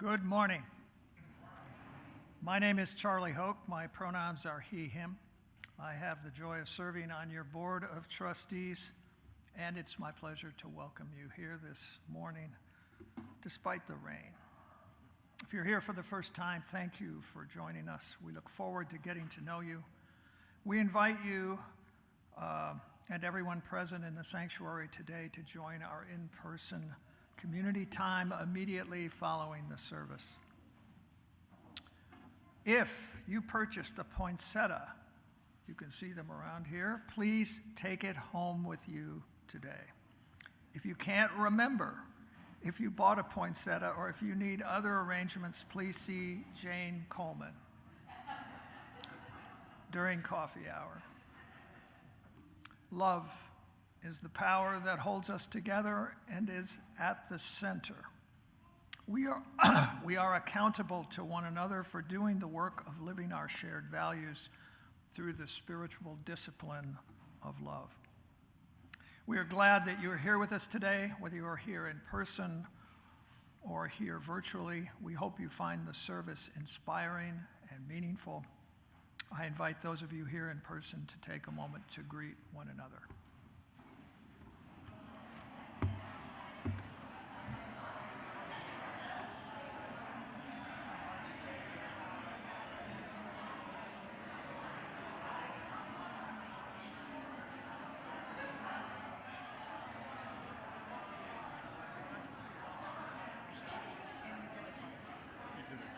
Good morning. My name is Charlie Hoke. My pronouns are he, him. I have the joy of serving on your board of trustees, and it's my pleasure to welcome you here this morning, despite the rain. If you're here for the first time, thank you for joining us. We look forward to getting to know you. We invite you and everyone present in the sanctuary today to join our in-person community time immediately following the service. If you purchased a poinsettia, you can see them around here, please take it home with you today. If you can't remember If you bought a poinsettia or if you need other arrangements, please see Jane Coleman during coffee hour. Love is the power that holds us together and is at the center. We are accountable to one another for doing the work of living our shared values through the spiritual discipline of love. We are glad that you are here with us today, whether you are here in person or here virtually. We hope you find the service inspiring and meaningful. I invite those of you here in person to take a moment to greet one another.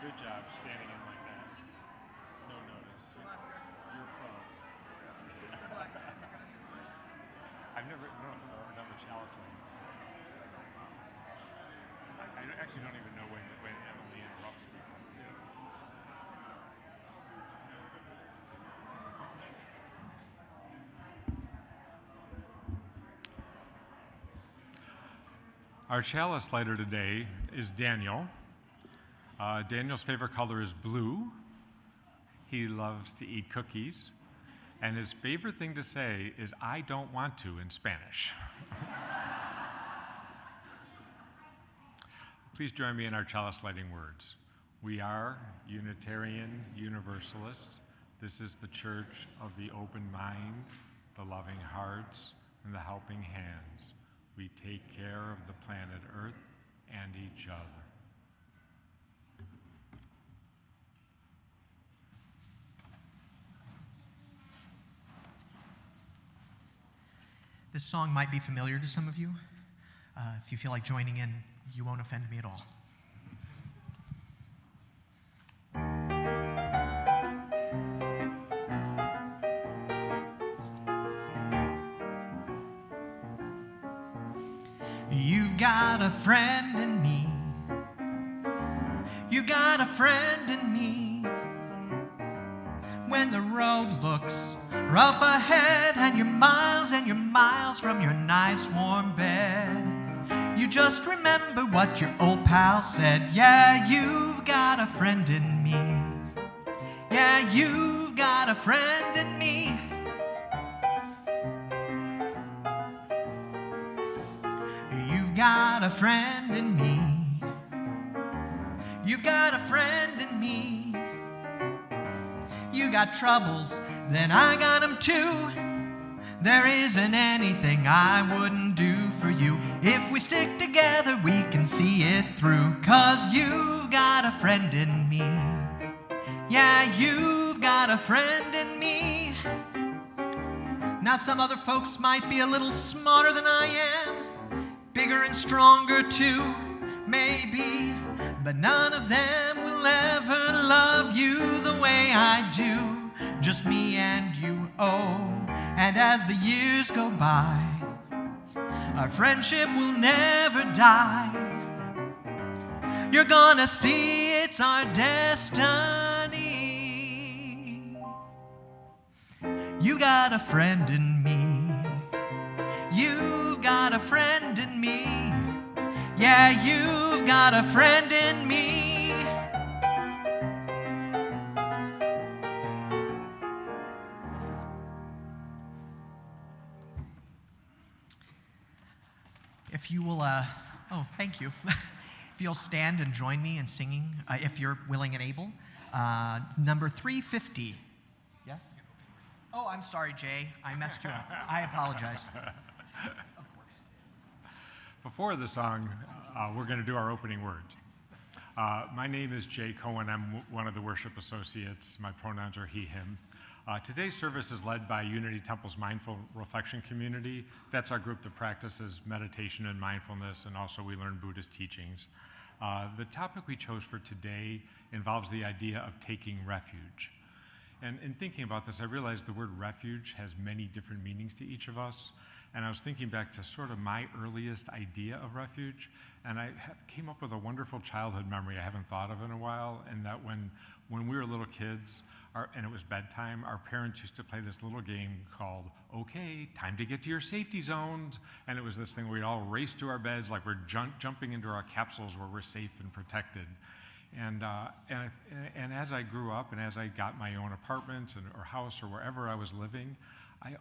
Good job standing in like that. No notice. You're a pro. I've never chalice line. I actually don't even know when Emily interrupts me. Our chalice lighter today is Daniel. Daniel's favorite color is blue. He loves to eat cookies. And his favorite thing to say is, "I don't want to," in Spanish. Please join me in our chalice lighting words. We are Unitarian Universalists. This is the church of the open mind, the loving hearts, and the helping hands. We take care of the planet Earth and each other. This song might be familiar to some of you. If you feel like joining in, you won't offend me at all. You've got a friend in me. You got a friend in me. When the road looks rough ahead and you're miles from your nice warm bed, you just remember what your old pal said. Yeah, you've got a friend in me. Yeah, you've got a friend in me. You've got a friend in me. You've got a friend in me. You got troubles, then I got them too. There isn't anything I wouldn't do for you. If we stick together, we can see it through. 'Cause you've got a friend in me. Yeah, you've got a friend in me. Now some other folks might be a little smarter than I am, bigger and stronger too, maybe, but none of them will ever love you the way I do. Just me and you, oh. And as the years go by, our friendship will never die. You're gonna see it's our destiny. You got a friend in me. You got a friend in me. Yeah, you've got a friend in me. If you will, thank you. If you'll stand and join me in singing, if you're willing and able, number 350. Yes? Oh, I'm sorry, Jay. I messed you up. I apologize. Of course. Before the song, we're going to do our opening words. My name is Jay Cohen. I'm one of the worship associates. My pronouns are he, him. Today's service is led by Unity Temple's Mindful Reflection Community. That's our group that practices meditation and mindfulness, and also we learn Buddhist teachings. The topic we chose for today involves the idea of taking refuge. And in thinking about this, I realized the word refuge has many different meanings to each of us. And I was thinking back to sort of my earliest idea of refuge, and I came up with a wonderful childhood memory I haven't thought of in a while, and that when we were little kids, and it was bedtime, our parents used to play this little game called, okay, time to get to your safety zones. And it was this thing where we'd all race to our beds like we're jumping into our capsules where we're safe and protected. And as I grew up and as I got my own apartment or house or wherever I was living, I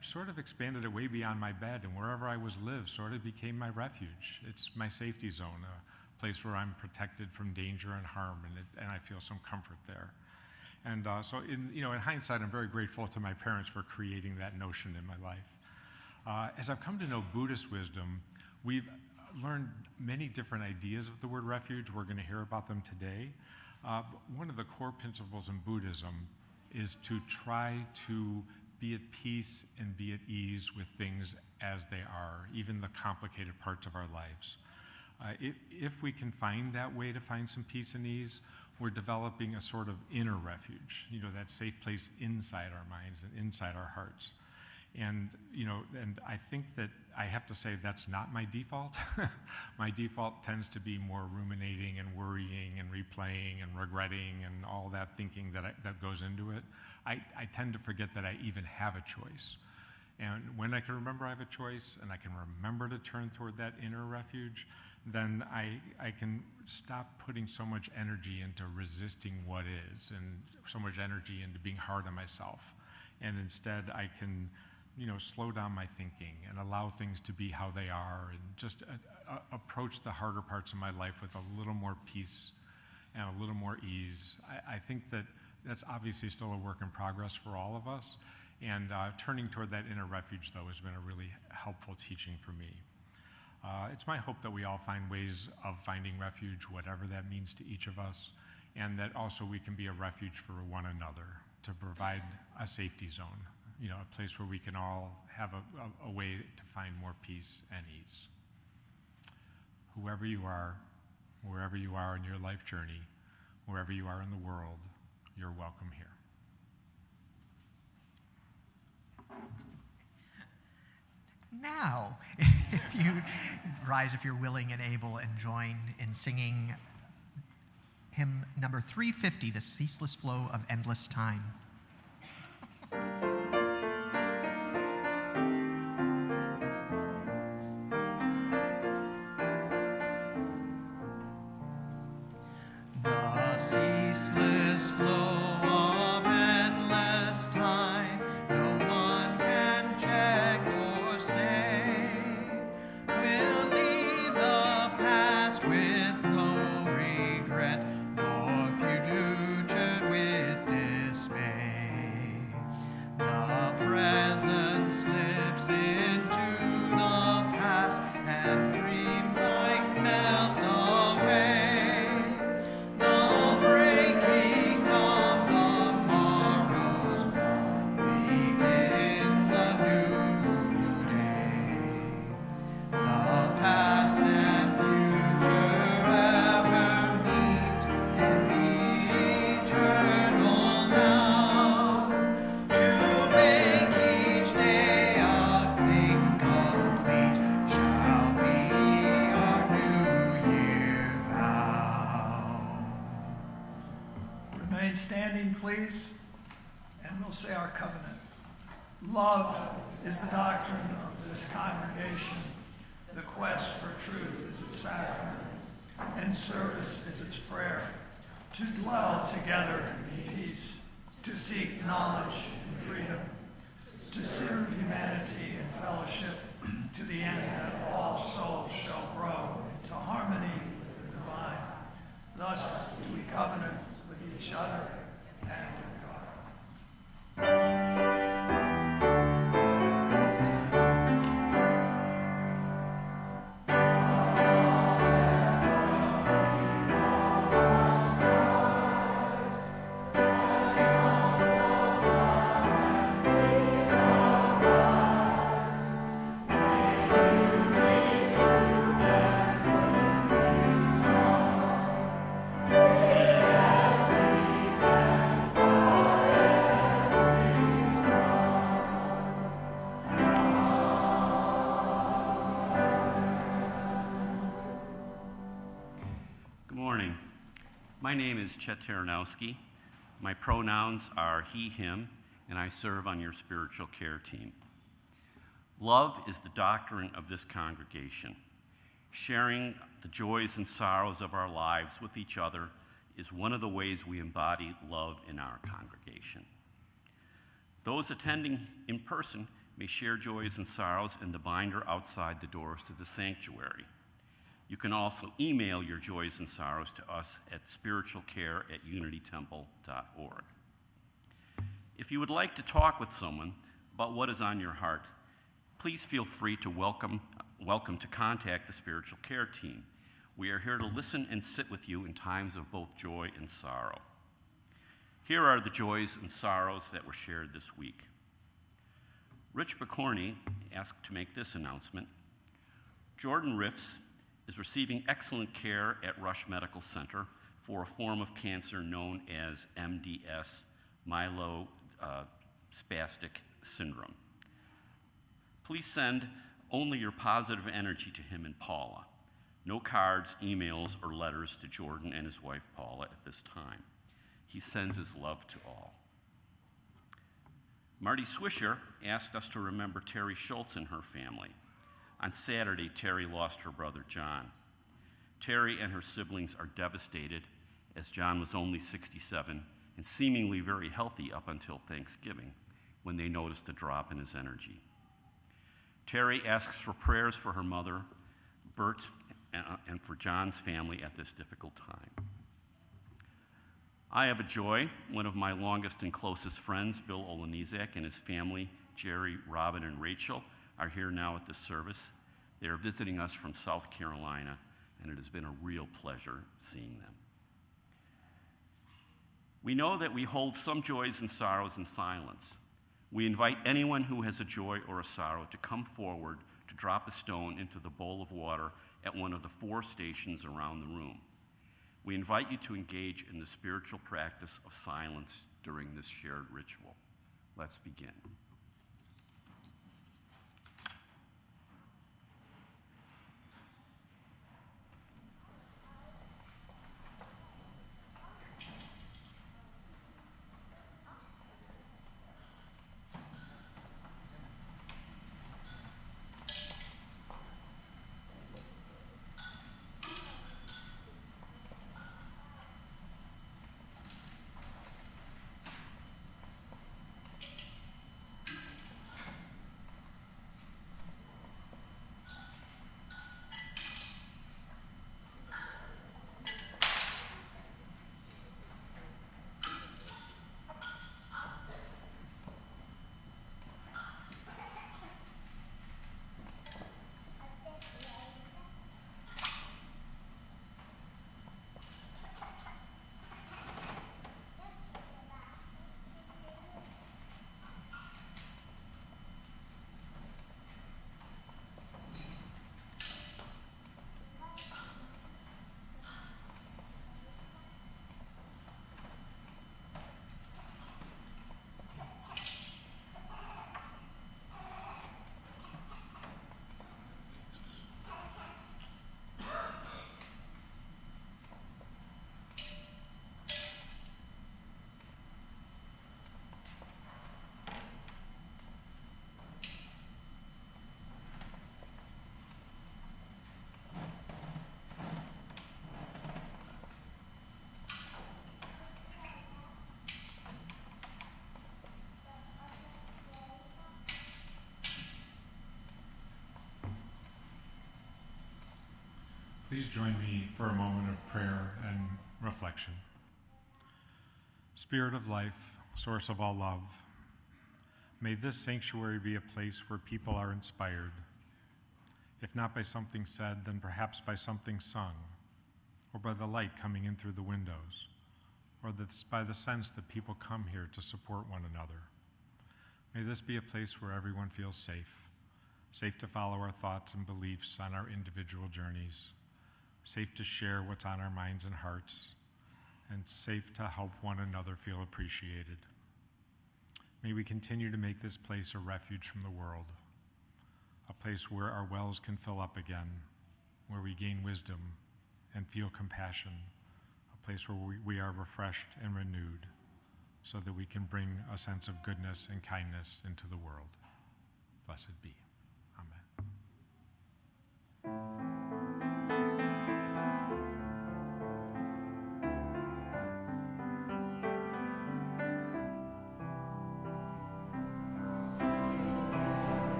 sort of expanded it way beyond my bed, and wherever I lived sort of became my refuge. It's my safety zone, a place where I'm protected from danger and harm, and I feel some comfort there. And so in hindsight, I'm very grateful to my parents for creating that notion in my life. As I've come to know Buddhist wisdom, we've learned many different ideas of the word refuge. We're going to hear about them today. But one of the core principles in Buddhism is to try to be at peace and be at ease with things as they are, even the complicated parts of our lives. If we can find that way to find some peace and ease, we're developing a sort of inner refuge, that safe place inside our minds and inside our hearts. And I think that I have to say that's not my default. My default tends to be more ruminating and worrying and replaying and regretting and all that thinking that goes into it. I tend to forget that I even have a choice. And when I can remember I have a choice and I can remember to turn toward that inner refuge, then I can stop putting so much energy into resisting what is and so much energy into being hard on myself. And instead I can slow down my thinking and allow things to be how they are and just approach the harder parts of my life with a little more peace and a little more ease. I think that's obviously still a work in progress for all of us. And turning toward that inner refuge, though, has been a really helpful teaching for me. It's my hope that we all find ways of finding refuge, whatever that means to each of us, and that also we can be a refuge for one another, to provide a safety zone, a place where we can all have a way to find more peace and ease. Whoever you are, wherever you are in your life journey, wherever you are in the world, you're welcome here. Now, if you rise if you're willing and able and join in singing hymn number 350, The Ceaseless Flow of Endless Time. The ceaseless flow of endless time, no one can check or stay, will leave the past with no regret, nor future with dismay. The present slips into the past and dreamlike melts away. The breaking of the morrow's dawn begins a new day. The past and future ever meet in the eternal now, to make each day a thing complete shall be our New Year vow. Remain standing, please, and we'll say our covenant. Love is the doctrine of this congregation. The quest for truth is its sacrament, and service is its prayer. To dwell together in peace, to seek knowledge and freedom, to serve humanity in fellowship, to the end that all souls shall grow into harmony with the divine. Thus do we covenant with each other and with God. My name is Chet Taranowski. My pronouns are he, him, and I serve on your spiritual care team. Love is the doctrine of this congregation. Sharing the joys and sorrows of our lives with each other is one of the ways we embody love in our congregation. Those attending in person may share joys and sorrows in the binder outside the doors to the sanctuary. You can also email your joys and sorrows to us at spiritualcare@unitytemple.org. If you would like to talk with someone about what is on your heart, please feel free to welcome to contact the spiritual care team. We are here to listen and sit with you in times of both joy and sorrow. Here are the joys and sorrows that were shared this week. Rich Bacorny asked to make this announcement. Jordan Riffs is receiving excellent care at Rush Medical Center for a form of cancer known as MDS, myelodysplastic syndrome. Please send only your positive energy to him and Paula. No cards, emails, or letters to Jordan and his wife Paula at this time. He sends his love to all. Marty Swisher asked us to remember Terry Schultz and her family. On Saturday, Terry lost her brother John. Terry and her siblings are devastated, as John was only 67 and seemingly very healthy up until Thanksgiving, when they noticed a drop in his energy. Terry asks for prayers for her mother, Bert, and for John's family at this difficult time. I have a joy. One of my longest and closest friends, Bill Olenizak, and his family, Jerry, Robin, and Rachel, are here now at this service. They are visiting us from South Carolina, and it has been a real pleasure seeing them. We know that we hold some joys and sorrows in silence. We invite anyone who has a joy or a sorrow to come forward to drop a stone into the bowl of water at one of the 4 stations around the room. We invite you to engage in the spiritual practice of silence during this shared ritual. Let's begin. Please join me for a moment of prayer and reflection. Spirit of life, source of all love, may this sanctuary be a place where people are inspired, if not by something said, then perhaps by something sung, or by the light coming in through the windows, or by the sense that people come here to support one another. May this be a place where everyone feels safe, safe to follow our thoughts and beliefs on our individual journeys, safe to share what's on our minds and hearts, and safe to help one another feel appreciated. May we continue to make this place a refuge from the world, a place where our wells can fill up again, where we gain wisdom and feel compassion, a place where we are refreshed and renewed so that we can bring a sense of goodness and kindness into the world. Blessed be. Amen.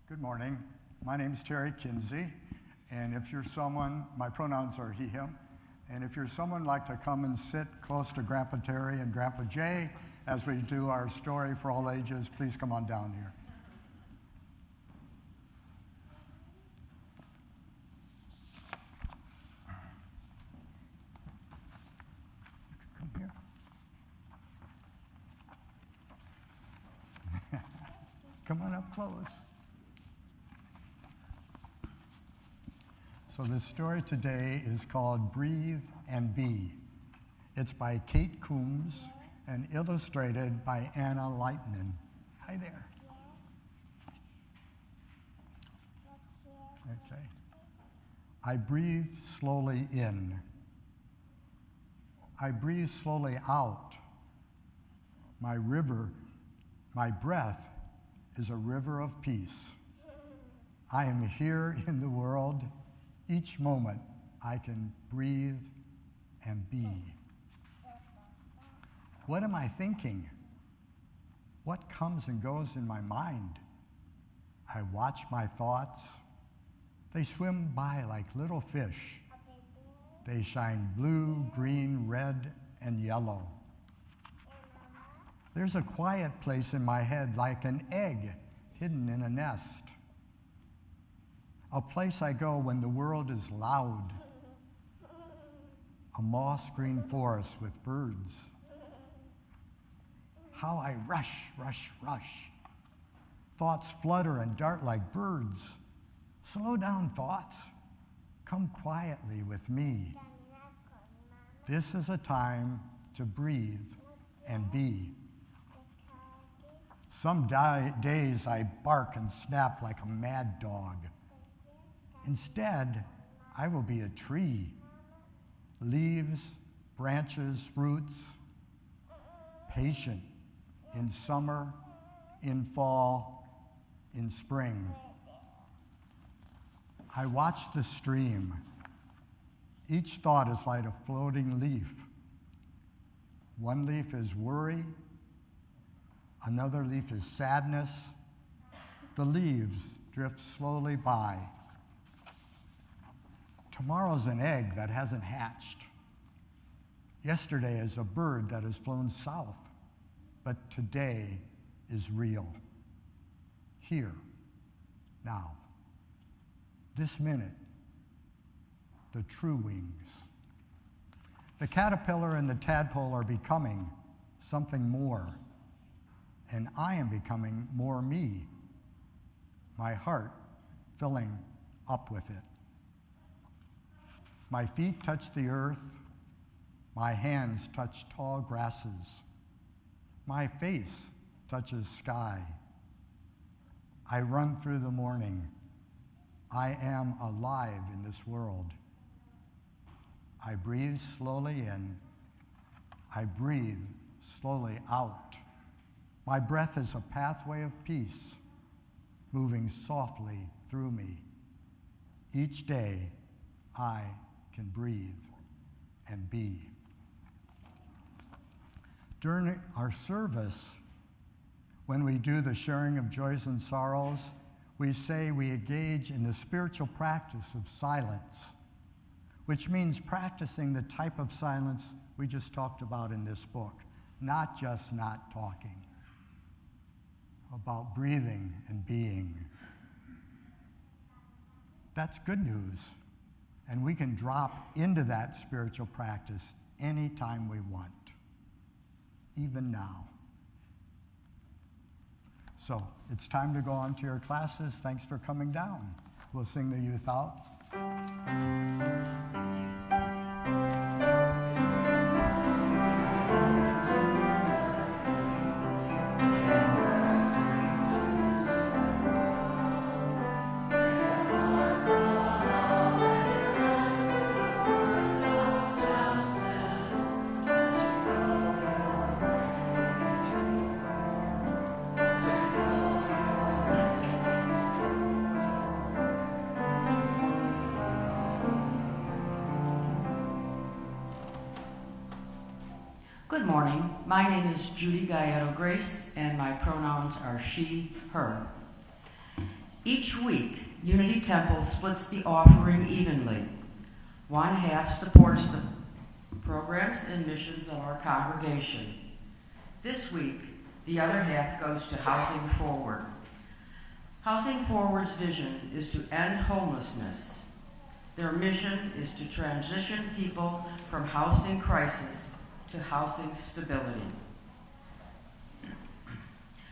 Good morning. My name is Terry Kinsey, and if you're someone, my pronouns are he, him, and if you're someone like to come and sit close to Grandpa Terry and Grandpa Jay as we do our story for all ages, please come on down here. Come here. Come on up close. So the story today is called Breathe and Be. It's by Kate Coombs and illustrated by Anna Lightman. Hi there. Okay. I breathe slowly in. I breathe slowly out. My breath is a river of peace. I am here in the world. Each moment I can breathe and be. What am I thinking? What comes and goes in my mind? I watch my thoughts. They swim by like little fish. They shine blue, green, red, and yellow. There's a quiet place in my head like an egg hidden in a nest. A place I go when the world is loud. A moss-green forest with birds. How I rush, rush, rush. Thoughts flutter and dart like birds. Slow down, thoughts. Come quietly with me. This is a time to breathe and be. Some days I bark and snap like a mad dog. Instead, I will be a tree. Leaves, branches, roots. Patient in summer, in fall, in spring. I watch the stream. Each thought is like a floating leaf. One leaf is worry. Another leaf is sadness. The leaves drift slowly by. Tomorrow's an egg that hasn't hatched. Yesterday is a bird that has flown south, but today is real. Here, now, this minute, the true wings. The caterpillar and the tadpole are becoming something more, and I am becoming more me, my heart filling up with it. My feet touch the earth. My hands touch tall grasses. My face touches sky. I run through the morning. I am alive in this world. I breathe slowly in. I breathe slowly out. My breath is a pathway of peace. moving softly through me. Each day, I can breathe and be. During our service, when we do the sharing of joys and sorrows, we say we engage in the spiritual practice of silence, which means practicing the type of silence we just talked about in this book, not just not talking, about breathing and being. That's good news, and we can drop into that spiritual practice anytime we want, even now. So it's time to go on to your classes. Thanks for coming down. We'll sing the youth out. Good morning. My name is Judy Gallardo Grace, and my pronouns are she, her. Each week, Unity Temple splits the offering evenly. One half supports the programs and missions of our congregation. This week, the other half goes to Housing Forward. Housing Forward's vision is to end homelessness. Their mission is to transition people from housing crisis to housing stability.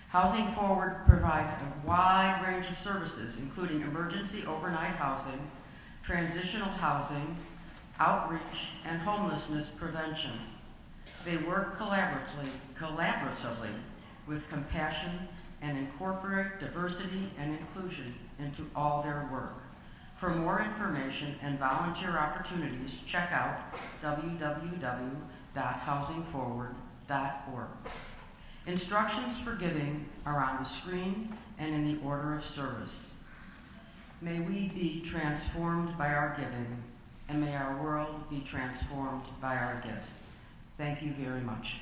Housing Forward provides a wide range of services, including emergency overnight housing, transitional housing, outreach, and homelessness prevention. They work collaboratively with compassion and incorporate diversity and inclusion into all their work. For more information and volunteer opportunities, check out www.housingforward.org. Instructions for giving are on the screen and in the order of service. May we be transformed by our giving, and may our world be transformed by our gifts. Thank you very much.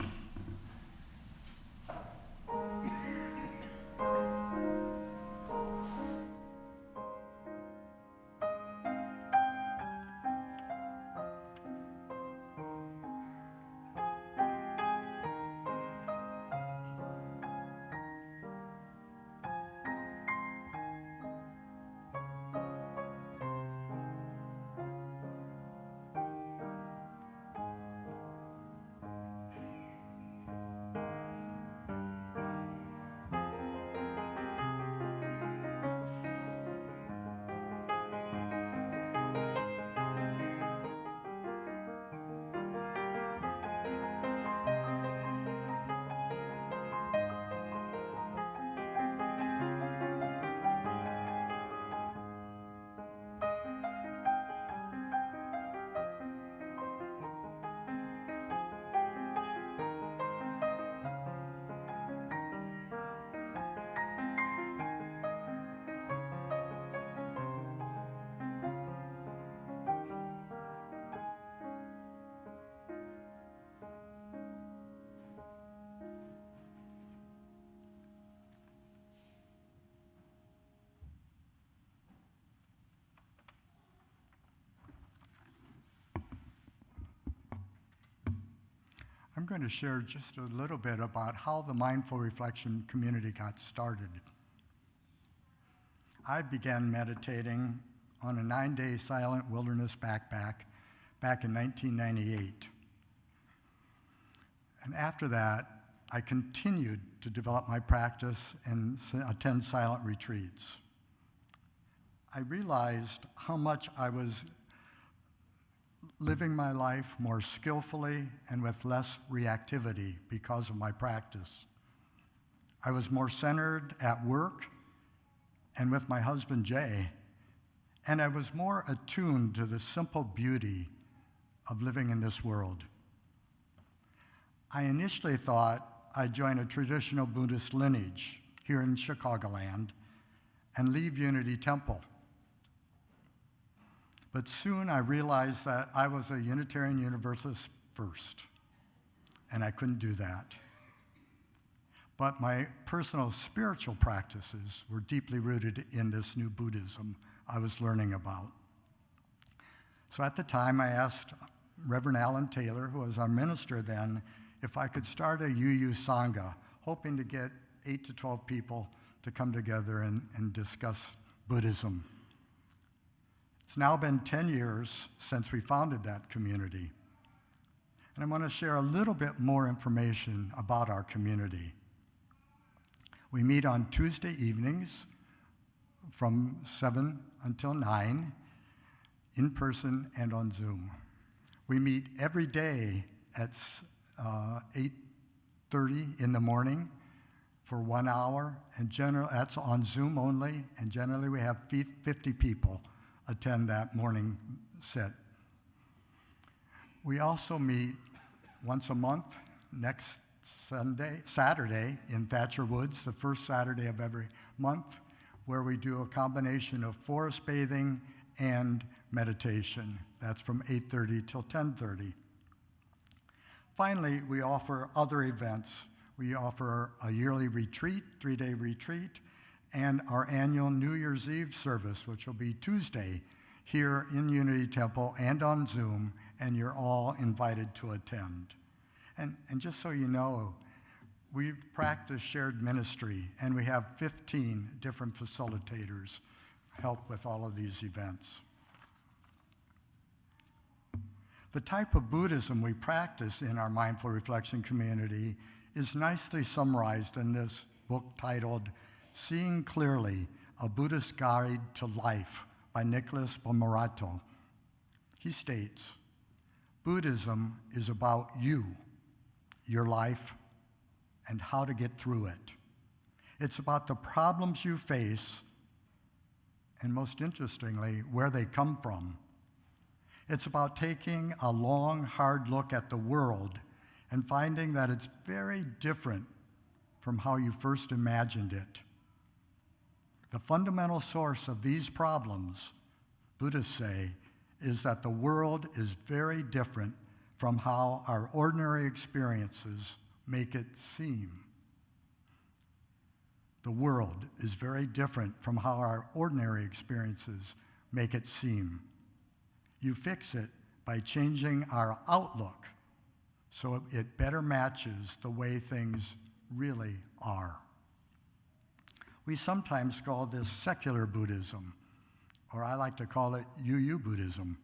I'm going to share just a little bit about how the Mindful Reflection community got started. I began meditating on a 9-day silent wilderness backpack back in 1998. And after that, I continued to develop my practice and attend silent retreats. I realized how much I was living my life more skillfully and with less reactivity because of my practice. I was more centered at work and with my husband, Jay, and I was more attuned to the simple beauty of living in this world. I initially thought I'd join a traditional Buddhist lineage here in Chicagoland and leave Unity Temple. But soon I realized that I was a Unitarian Universalist first, and I couldn't do that. But my personal spiritual practices were deeply rooted in this new Buddhism I was learning about. So at the time, I asked Reverend Alan Taylor, who was our minister then, if I could start a UU Sangha, hoping to get 8 to 12 people to come together and discuss Buddhism. It's now been 10 years since we founded that community. And I want to share a little bit more information about our community. We meet on Tuesday evenings from 7 until 9, in person and on Zoom. We meet every day at 8:30 in the morning for 1 hour, and that's on Zoom only, and generally we have 50 people attend that morning set. We also meet once a month, next Saturday in Thatcher Woods, the first Saturday of every month, where we do a combination of forest bathing and meditation. That's from 8:30 till 10:30. Finally, we offer other events. We offer a yearly retreat, 3-day retreat, and our annual New Year's Eve service, which will be Tuesday here in Unity Temple and on Zoom, and you're all invited to attend. And just so you know, we practice shared ministry, and we have 15 different facilitators help with all of these events. The type of Buddhism we practice in our Mindful Reflection community is nicely summarized in this book titled Seeing Clearly, A Buddhist Guide to Life by Nicholas Bomorato. He states, Buddhism is about you, your life, and how to get through it. It's about the problems you face, and most interestingly, where they come from. It's about taking a long, hard look at the world and finding that it's very different from how you first imagined it. The fundamental source of these problems, Buddhists say, is that the world is very different from how our ordinary experiences make it seem. The world is very different from how our ordinary experiences make it seem. You fix it by changing our outlook so it better matches the way things really are. We sometimes call this secular Buddhism, or I like to call it UU Buddhism.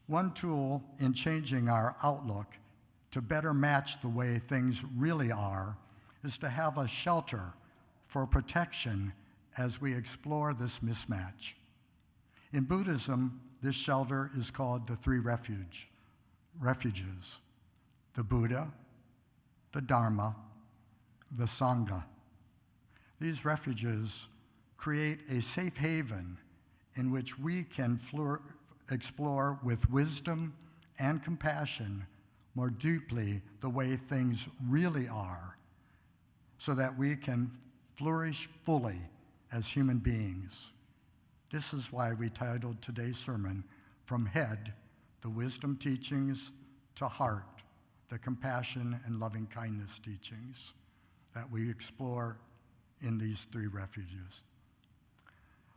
One tool in changing our outlook to better match the way things really are is to have a shelter for protection as we explore this mismatch. In Buddhism, this shelter is called the 3 refuges, the Buddha, the Dharma, the Sangha. These refuges create a safe haven in which we can explore with wisdom and compassion more deeply the way things really are, so that we can flourish fully as human beings. This is why we titled today's sermon, From Head, the Wisdom Teachings, to Heart, the Compassion and Loving Kindness Teachings that we explore in these 3 refuges.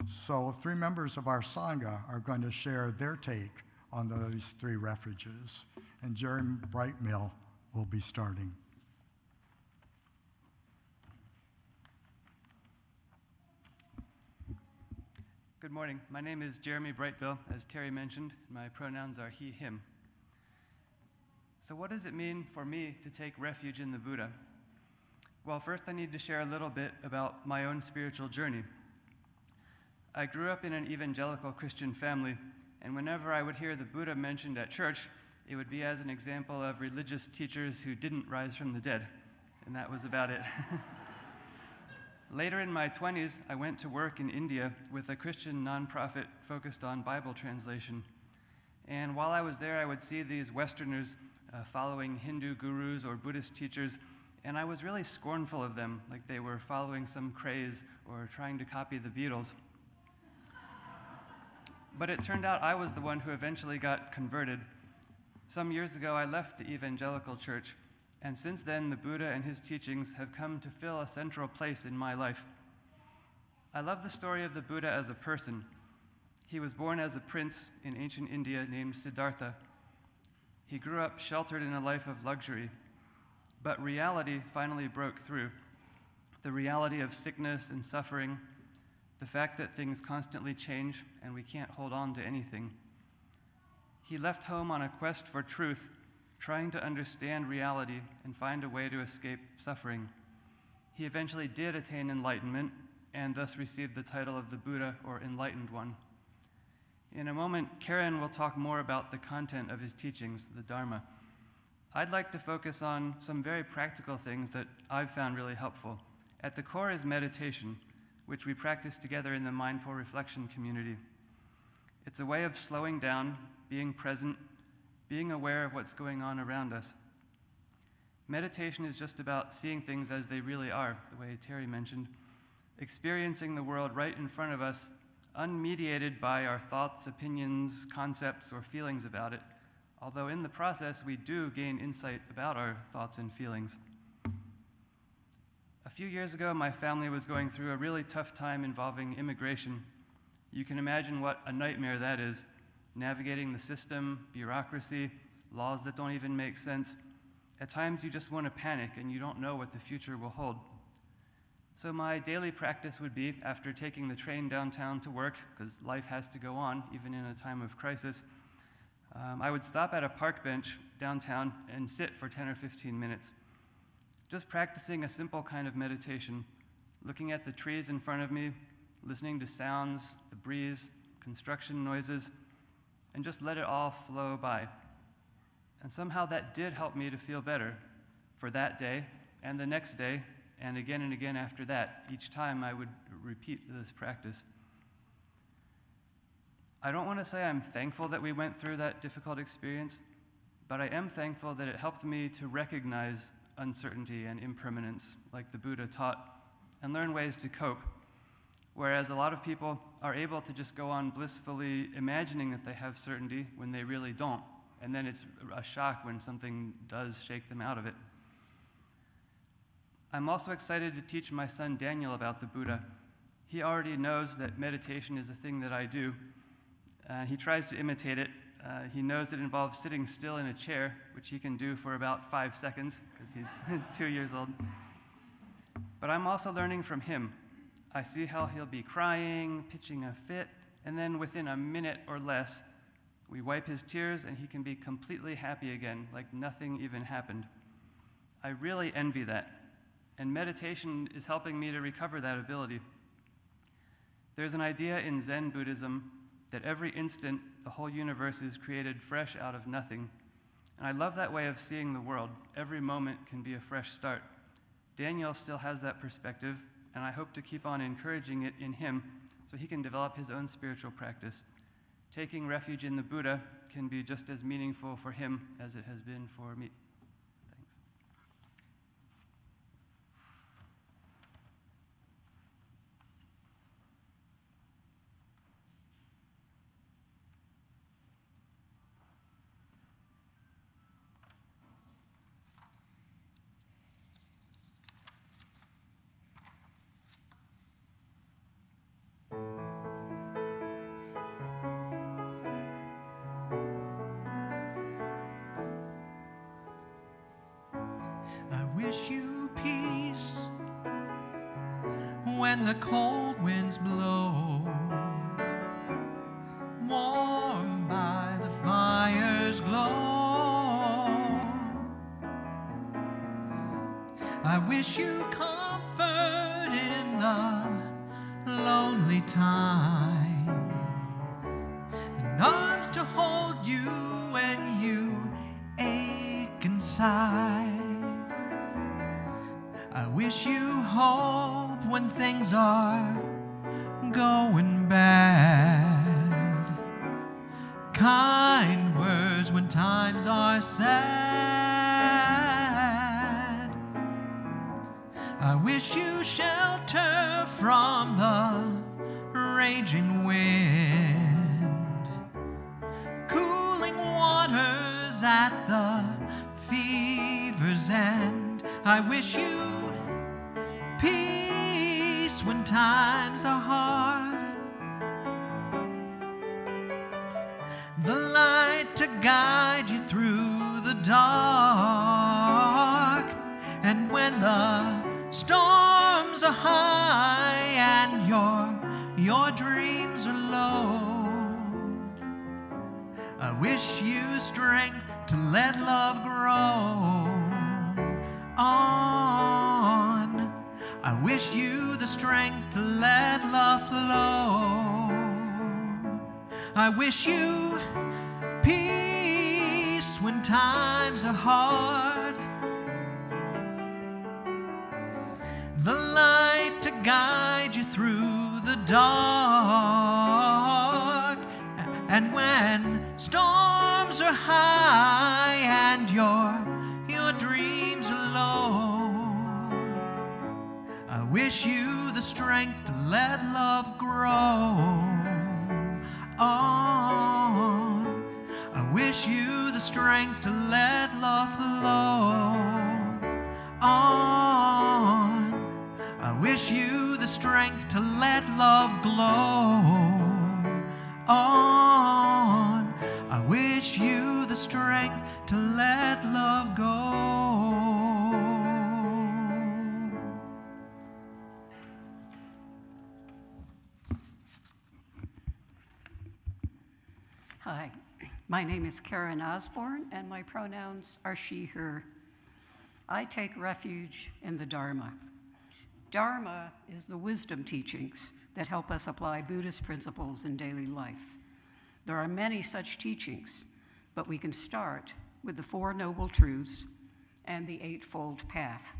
So 3 members of our Sangha are going to share their take on those 3 refuges, and Jeremy Brightmill will be starting. Good morning. My name is Jeremy Brightbill. As Terry mentioned, my pronouns are he, him. So what does it mean for me to take refuge in the Buddha? Well, first I need to share a little bit about my own spiritual journey. I grew up in an evangelical Christian family, and whenever I would hear the Buddha mentioned at church, it would be as an example of religious teachers who didn't rise from the dead, and that was about it. Later in my 20s, I went to work in India with a Christian nonprofit focused on Bible translation. And while I was there, I would see these Westerners following Hindu gurus or Buddhist teachers and I was really scornful of them, like they were following some craze or trying to copy the Beatles. But it turned out I was the one who eventually got converted. Some years ago, I left the evangelical church, and since then, the Buddha and his teachings have come to fill a central place in my life. I love the story of the Buddha as a person. He was born as a prince in ancient India named Siddhartha. He grew up sheltered in a life of luxury, but reality finally broke through. The reality of sickness and suffering, the fact that things constantly change and we can't hold on to anything. He left home on a quest for truth, trying to understand reality and find a way to escape suffering. He eventually did attain enlightenment and thus received the title of the Buddha, or Enlightened One. In a moment, Karen will talk more about the content of his teachings, the Dharma. I'd like to focus on some very practical things that I've found really helpful. At the core is meditation, which we practice together in the Mindful Reflection community. It's a way of slowing down, being present, being aware of what's going on around us. Meditation is just about seeing things as they really are, the way Terry mentioned, experiencing the world right in front of us, unmediated by our thoughts, opinions, concepts, or feelings about it, although in the process we do gain insight about our thoughts and feelings. A few years ago, my family was going through a really tough time involving immigration. You can imagine what a nightmare that is, navigating the system, bureaucracy, laws that don't even make sense. At times you just want to panic and you don't know what the future will hold. So my daily practice would be, after taking the train downtown to work, because life has to go on even in a time of crisis, I would stop at a park bench downtown and sit for 10 or 15 minutes. Just practicing a simple kind of meditation, looking at the trees in front of me, listening to sounds, the breeze, construction noises, and just let it all flow by. And somehow that did help me to feel better for that day and the next day, and again after that. Each time I would repeat this practice. I don't want to say I'm thankful that we went through that difficult experience, but I am thankful that it helped me to recognize uncertainty and impermanence, like the Buddha taught, and learn ways to cope. Whereas a lot of people are able to just go on blissfully imagining that they have certainty when they really don't, and then it's a shock when something does shake them out of it. I'm also excited to teach my son Daniel about the Buddha. He already knows that meditation is a thing that I do. He tries to imitate it. He knows it involves sitting still in a chair, which he can do for about 5 seconds, because he's 2 years old. But I'm also learning from him. I see how he'll be crying, pitching a fit, and then within a minute or less, we wipe his tears and he can be completely happy again, like nothing even happened. I really envy that. And meditation is helping me to recover that ability. There's an idea in Zen Buddhism that every instant the whole universe is created fresh out of nothing. And I love that way of seeing the world. Every moment can be a fresh start. Daniel still has that perspective, and I hope to keep on encouraging it in him so he can develop his own spiritual practice. Taking refuge in the Buddha can be just as meaningful for him as it has been for me. Thanks. I wish you peace when the cold winds blow, warm by the fire's glow. I wish you comfort in the lonely time, and arms to hold you when you ache inside. I wish you hope when things are going bad, kind words when times are sad. wish you shelter from the raging wind, cooling waters at the fever's end. I wish you peace when times are hard, the light to guide you through the dark, and when the storms are high and your dreams are low, I wish you strength to let love grow on. I wish you the strength to let love flow. I wish you peace when times are hard, the light to guide you through the dark, and when storms are high and your dreams are low, I wish you the strength to let love grow on. I wish you the strength to let love flow on. I wish you the strength to let love glow on. I wish you the strength to let love go. Hi, my name is Karen Osborne, and my pronouns are she, her. I take refuge in the Dharma. Dharma is the wisdom teachings that help us apply Buddhist principles in daily life. There are many such teachings, but we can start with the Four Noble Truths and the Eightfold Path.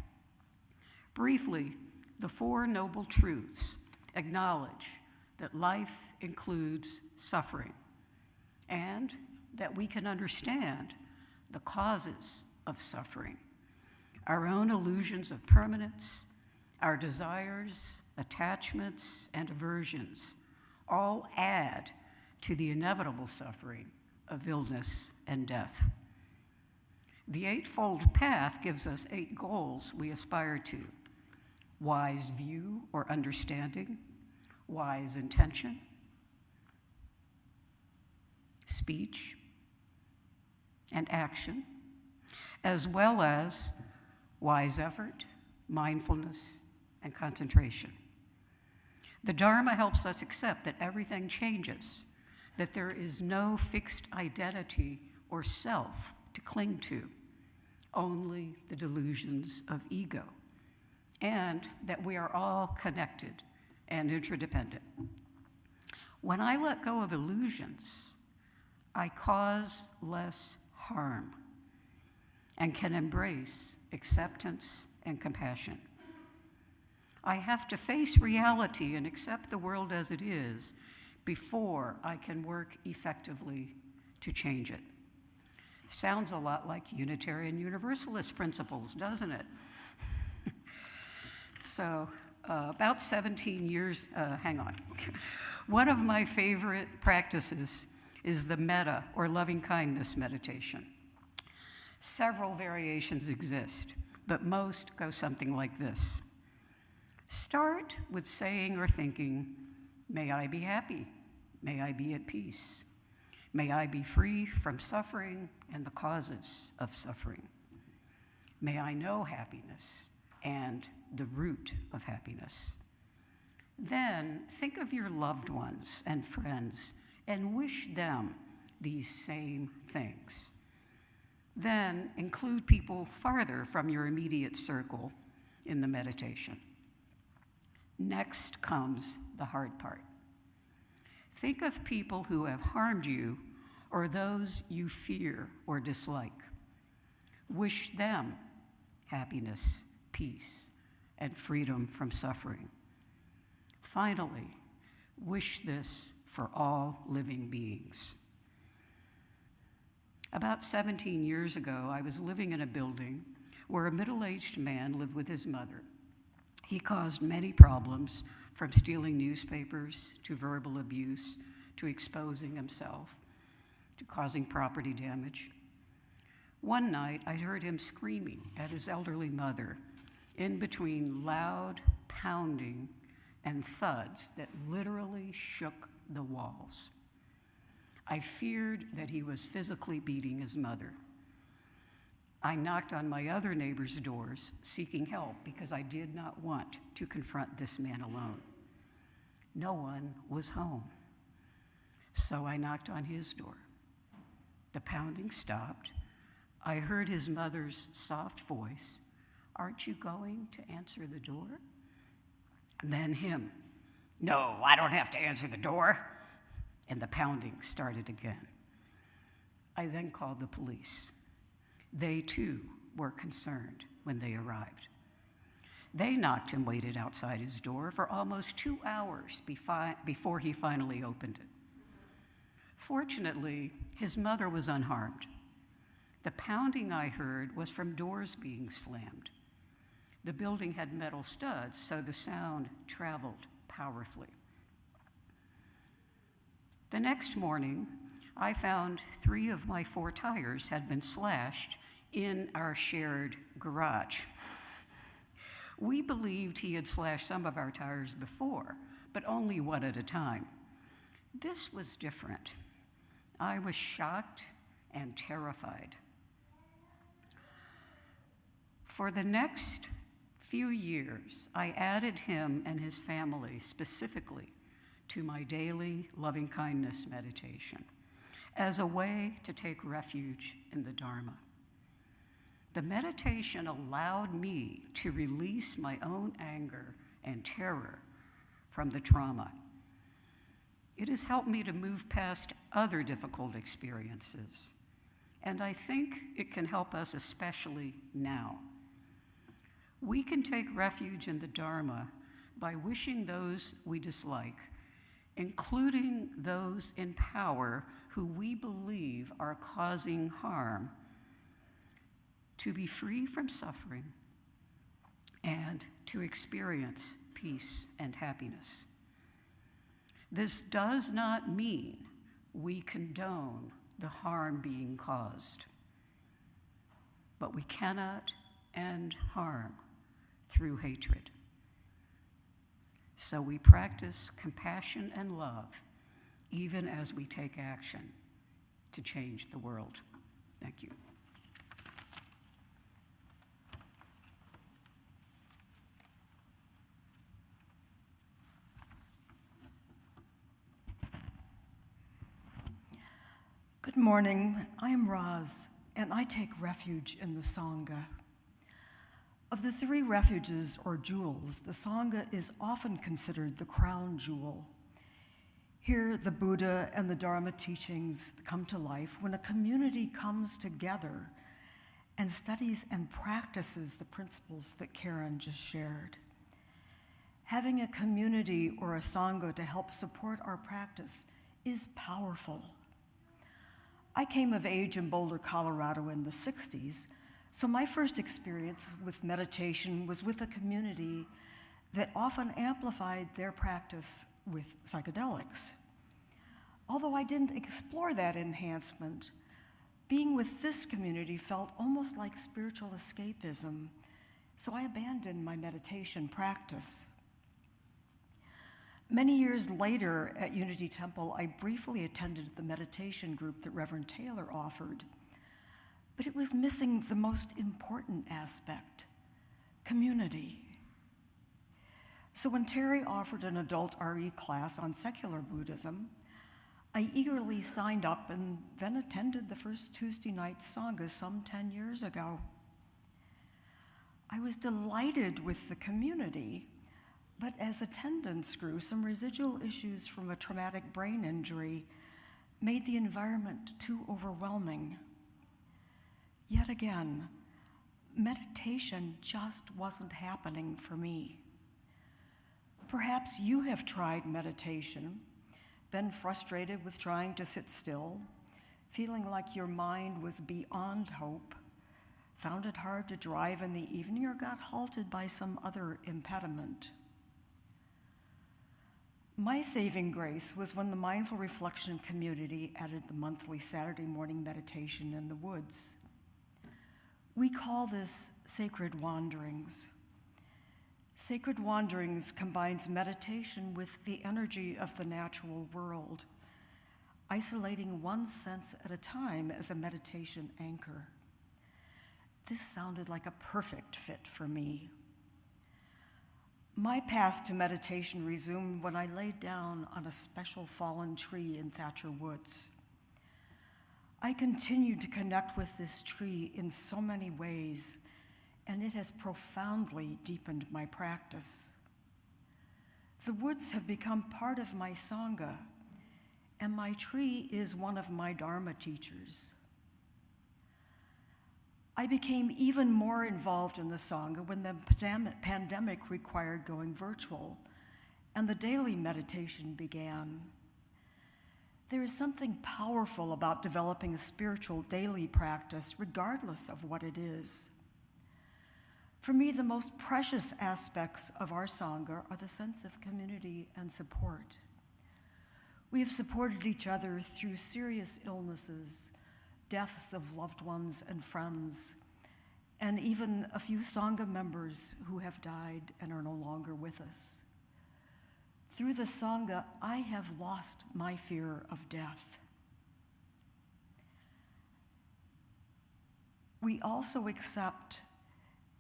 Briefly, the Four Noble Truths acknowledge that life includes suffering, and that we can understand the causes of suffering, our own illusions of permanence, our desires, attachments, and aversions all add to the inevitable suffering of illness and death. The Eightfold Path gives us 8 goals we aspire to: wise view or understanding, wise intention, speech, and action, as well as wise effort, mindfulness, and concentration. The Dharma helps us accept that everything changes, that there is no fixed identity or self to cling to, only the delusions of ego, and that we are all connected and interdependent. When I let go of illusions, I cause less harm and can embrace acceptance and compassion. I have to face reality and accept the world as it is before I can work effectively to change it. Sounds a lot like Unitarian Universalist principles, doesn't it? So, about 17 years, hang on. One of my favorite practices is the metta, or loving kindness meditation. Several variations exist, but most go something like this. Start with saying or thinking, may I be happy, may I be at peace, may I be free from suffering and the causes of suffering. May I know happiness and the root of happiness. Then think of your loved ones and friends and wish them these same things. Then include people farther from your immediate circle in the meditation. Next comes the hard part. Think of people who have harmed you or those you fear or dislike. Wish them happiness, peace, and freedom from suffering. Finally, wish this for all living beings. About 17 years ago, I was living in a building where a middle-aged man lived with his mother. He caused many problems, from stealing newspapers to verbal abuse to exposing himself to causing property damage. One night, I heard him screaming at his elderly mother in between loud pounding and thuds that literally shook the walls. I feared that he was physically beating his mother. I knocked on my other neighbors' doors seeking help because I did not want to confront this man alone. No one was home, so I knocked on his door. The pounding stopped. I heard his mother's soft voice, "Aren't you going to answer the door?" Then him, "No, I don't have to answer the door." And the pounding started again. I then called the police. They too were concerned when they arrived. They knocked and waited outside his door for almost 2 hours before he finally opened it. Fortunately, his mother was unharmed. The pounding I heard was from doors being slammed. The building had metal studs, so the sound traveled powerfully. The next morning, I found 3 of my 4 tires had been slashed in our shared garage. We believed he had slashed some of our tires before, but only one at a time. This was different. I was shocked and terrified. For the next few years, I added him and his family specifically to my daily loving kindness meditation as a way to take refuge in the Dharma. The meditation allowed me to release my own anger and terror from the trauma. It has helped me to move past other difficult experiences, and I think it can help us especially now. We can take refuge in the Dharma by wishing those we dislike, including those in power who we believe are causing harm, to be free from suffering and to experience peace and happiness. This does not mean we condone the harm being caused, but we cannot end harm through hatred. So we practice compassion and love even as we take action to change the world. Thank you. Good morning. I am Roz, and I take refuge in the Sangha. Of the 3 refuges or jewels, the Sangha is often considered the crown jewel. Here, the Buddha and the Dharma teachings come to life when a community comes together and studies and practices the principles that Karen just shared. Having a community or a Sangha to help support our practice is powerful. I came of age in Boulder, Colorado in the 60s, so my first experience with meditation was with a community that often amplified their practice with psychedelics. Although I didn't explore that enhancement, being with this community felt almost like spiritual escapism, so I abandoned my meditation practice. Many years later at Unity Temple, I briefly attended the meditation group that Reverend Taylor offered, but it was missing the most important aspect, community. So when Terry offered an adult RE class on secular Buddhism, I eagerly signed up and then attended the first Tuesday night Sangha some 10 years ago. I was delighted with the community, but as attendance grew, some residual issues from a traumatic brain injury made the environment too overwhelming. Yet again, meditation just wasn't happening for me. Perhaps you have tried meditation, been frustrated with trying to sit still, feeling like your mind was beyond hope, found it hard to drive in the evening, or got halted by some other impediment. My saving grace was when the Mindful Reflection community added the monthly Saturday morning meditation in the woods. We call this Sacred Wanderings. Sacred Wanderings combines meditation with the energy of the natural world, isolating one sense at a time as a meditation anchor. This sounded like a perfect fit for me. My path to meditation resumed when I laid down on a special fallen tree in Thatcher Woods. I continued to connect with this tree in so many ways, and it has profoundly deepened my practice. The woods have become part of my Sangha, and my tree is one of my Dharma teachers. I became even more involved in the Sangha when the pandemic required going virtual, and the daily meditation began. There is something powerful about developing a spiritual daily practice, regardless of what it is. For me, the most precious aspects of our Sangha are the sense of community and support. We have supported each other through serious illnesses, deaths of loved ones and friends, and even a few Sangha members who have died and are no longer with us. Through the Sangha, I have lost my fear of death. We also accept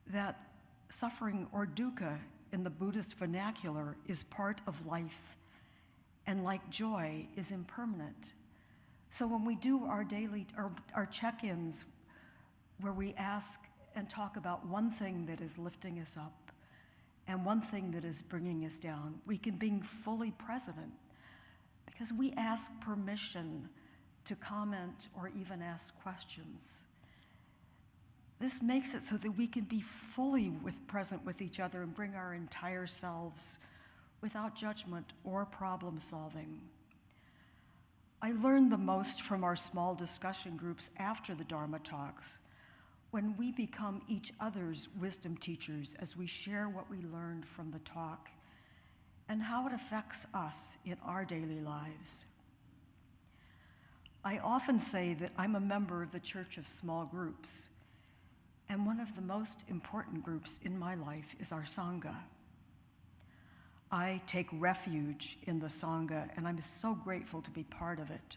that suffering, or dukkha in the Buddhist vernacular, is part of life, and like joy, is impermanent. So when we do our check-ins, where we ask and talk about one thing that is lifting us up and one thing that is bringing us down, we can be fully present because we ask permission to comment or even ask questions. This makes it so that we can be fully present with each other and bring our entire selves without judgment or problem solving. I learned the most from our small discussion groups after the Dharma talks, when we become each other's wisdom teachers as we share what we learned from the talk and how it affects us in our daily lives. I often say that I'm a member of the Church of Small Groups, and one of the most important groups in my life is our Sangha. I take refuge in the Sangha, and I'm so grateful to be part of it.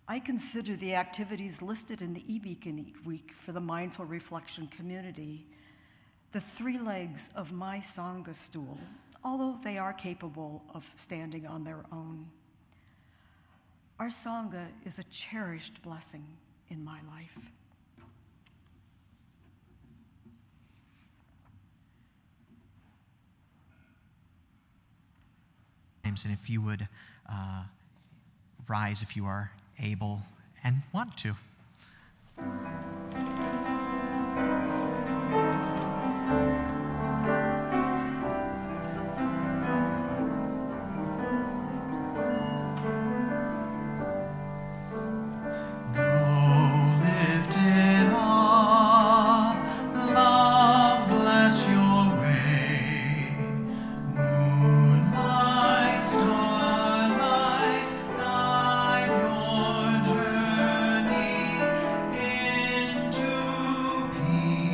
I consider the activities listed in the eBeacon each week for the Mindful Reflection community the three legs of my Sangha stool, although they are capable of standing on their own. Our Sangha is a cherished blessing in my life. And if you would rise if you are able and want to. Peace.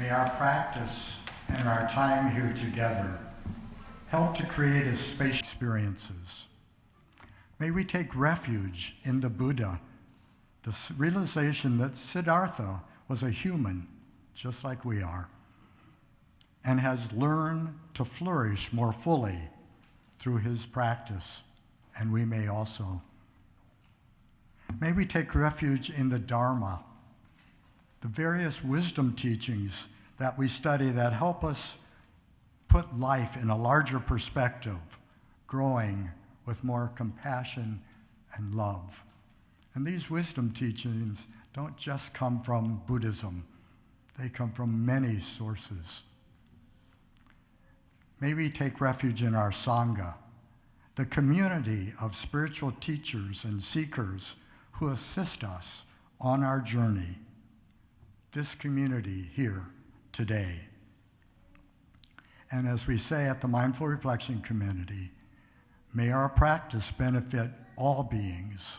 May our practice and our time here together help to create a space experiences. May we take refuge in the Buddha, the realization that Siddhartha was a human, just like we are, and has learned to flourish more fully through his practice, and we may also. May we take refuge in the Dharma, the various wisdom teachings that we study that help us put life in a larger perspective, growing with more compassion and love. And these wisdom teachings don't just come from Buddhism. They come from many sources. May we take refuge in our Sangha, the community of spiritual teachers and seekers who assist us on our journey. This community here today. And as we say at the Mindful Reflection Community, may our practice benefit all beings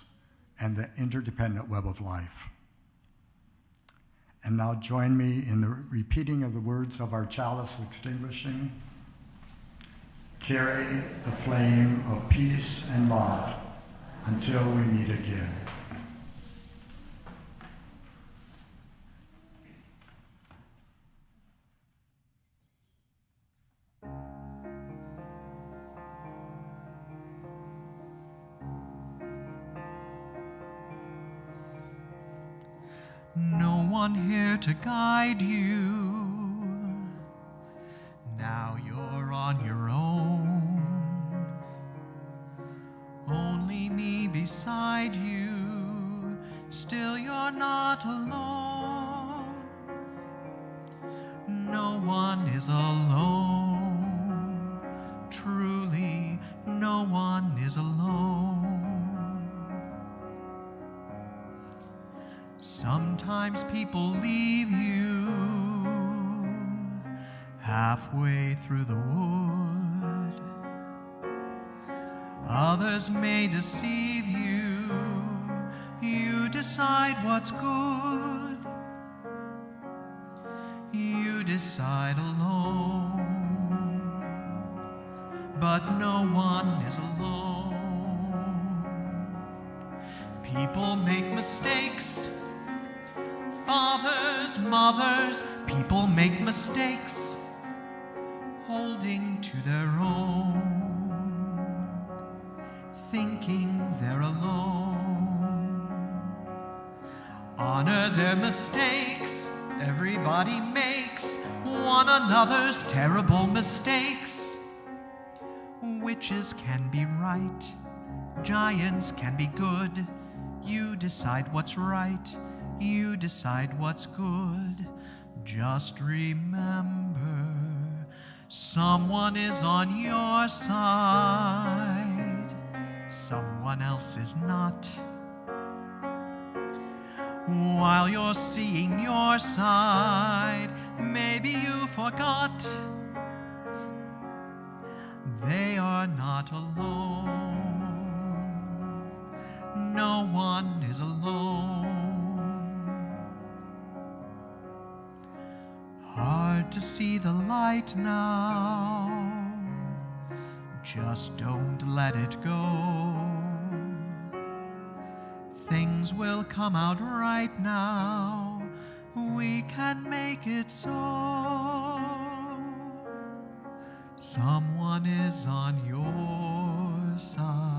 and the interdependent web of life. And now join me in the repeating of the words of our chalice extinguishing. Carry the flame of peace and love until we meet again. No one here to guide you. Now you're on your own. Only me beside you. Still you're not alone. No one is alone. Truly, no one is alone. Sometimes people leave you halfway through the wood. Others may deceive you. You decide what's good. You decide alone. But no one is alone. People make mistakes. Fathers, mothers, people make mistakes, holding to their own, thinking they're alone. Honor their mistakes, everybody makes one another's terrible mistakes. Witches can be right, giants can be good. You decide what's right. You decide what's good. Just remember, someone is on your side. Someone else is not. While you're seeing your side, maybe you forgot. They are not alone. No one is alone. Hard to see the light now. Just don't let it go. Things will come out right now. We can make it so. Someone is on your side.